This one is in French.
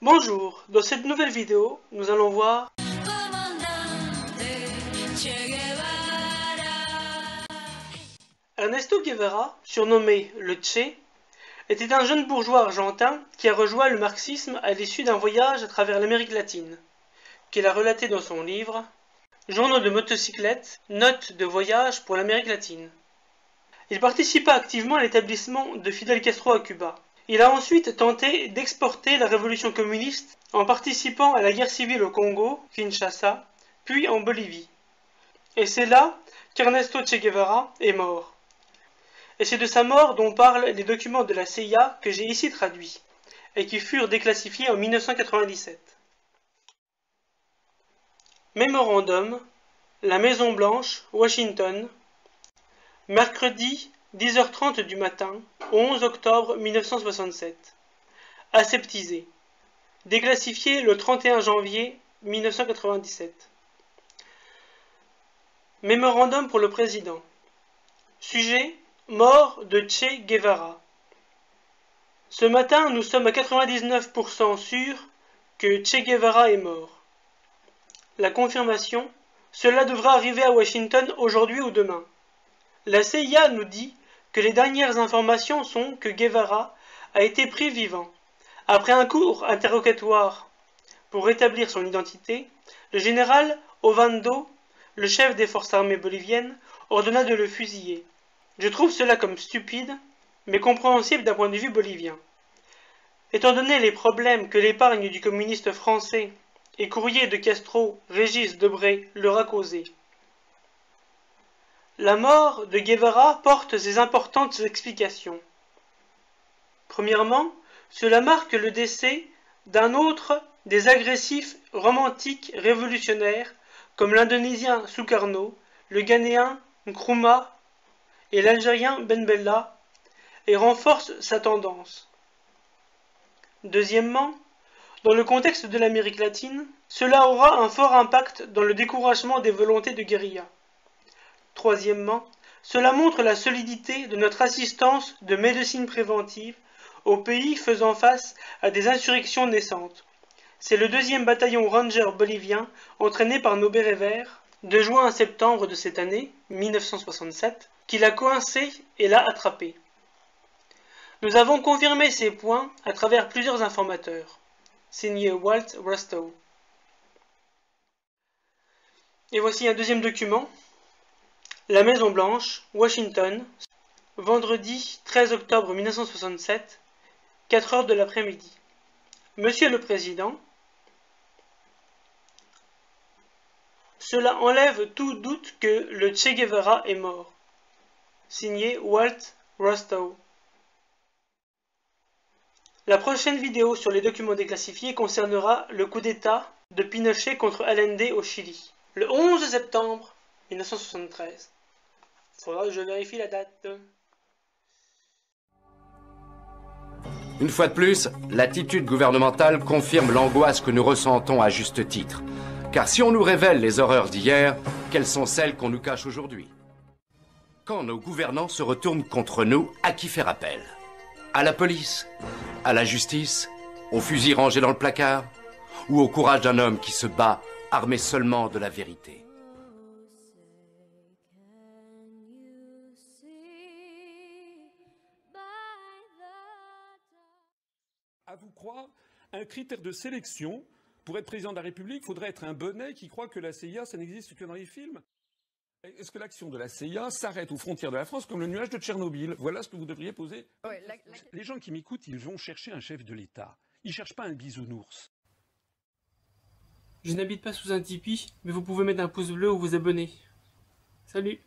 Bonjour, dans cette nouvelle vidéo, nous allons voir Ernesto Guevara, surnommé le Che, était un jeune bourgeois argentin qui a rejoint le marxisme à l'issue d'un voyage à travers l'Amérique latine, qu'il a relaté dans son livre Journaux de motocyclette, notes de voyage pour l'Amérique latine. Il participa activement à l'établissement de Fidel Castro à Cuba. Il a ensuite tenté d'exporter la révolution communiste en participant à la guerre civile au Congo, Kinshasa, puis en Bolivie. Et c'est là qu'Ernesto Che Guevara est mort. Et c'est de sa mort dont parlent les documents de la CIA que j'ai ici traduits, et qui furent déclassifiés en 1997. Mémorandum, la Maison Blanche, Washington, mercredi 10h30 du matin, 11 octobre 1967. Aseptisé. Déclassifié le 31 janvier 1997. Mémorandum pour le président. Sujet, mort de Che Guevara. Ce matin, nous sommes à 99% sûrs que Che Guevara est mort. La confirmation, cela devra arriver à Washington aujourd'hui ou demain. La CIA nous dit que les dernières informations sont que Guevara a été pris vivant. Après un court interrogatoire pour rétablir son identité, le général Ovando, le chef des forces armées boliviennes, ordonna de le fusiller. Je trouve cela comme stupide, mais compréhensible d'un point de vue bolivien. Étant donné les problèmes que l'épargne du communiste français et courrier de Castro, Régis Debray, leur a causé. La mort de Guevara porte ces importantes explications. Premièrement, cela marque le décès d'un autre des agressifs romantiques révolutionnaires comme l'Indonésien Sukarno, le Ghanéen Nkrumah et l'Algérien Ben Bella, et renforce sa tendance. Deuxièmement, dans le contexte de l'Amérique latine, cela aura un fort impact dans le découragement des volontés de guérilla. Troisièmement, cela montre la solidité de notre assistance de médecine préventive aux pays faisant face à des insurrections naissantes. C'est le 2e bataillon Ranger bolivien, entraîné par nos bérets verts, de juin à septembre de cette année, 1967, qui l'a coincé et l'a attrapé. Nous avons confirmé ces points à travers plusieurs informateurs. Signé Walt Rostow. Et voici un deuxième document. La Maison Blanche, Washington, vendredi 13 octobre 1967, 4 heures de l'après-midi. Monsieur le Président, cela enlève tout doute que le Che Guevara est mort. Signé Walt Rostow. La prochaine vidéo sur les documents déclassifiés concernera le coup d'État de Pinochet contre Allende au Chili, le 11 septembre 1973. Faudra que je vérifie la date. Une fois de plus, l'attitude gouvernementale confirme l'angoisse que nous ressentons à juste titre. Car si on nous révèle les horreurs d'hier, quelles sont celles qu'on nous cache aujourd'hui? Quand nos gouvernants se retournent contre nous, à qui faire appel? À la police? À la justice? Au fusil rangé dans le placard? Ou au courage d'un homme qui se bat, armé seulement de la vérité? À vous croire, un critère de sélection pour être président de la République, il faudrait être un bonnet qui croit que la CIA, ça n'existe que dans les films. Est-ce que l'action de la CIA s'arrête aux frontières de la France comme le nuage de Tchernobyl? Voilà ce que vous devriez poser. Ouais, les gens qui m'écoutent, ils vont chercher un chef de l'État. Ils ne cherchent pas un bisounours. Je n'habite pas sous un Tipeee, mais vous pouvez mettre un pouce bleu ou vous abonner. Salut!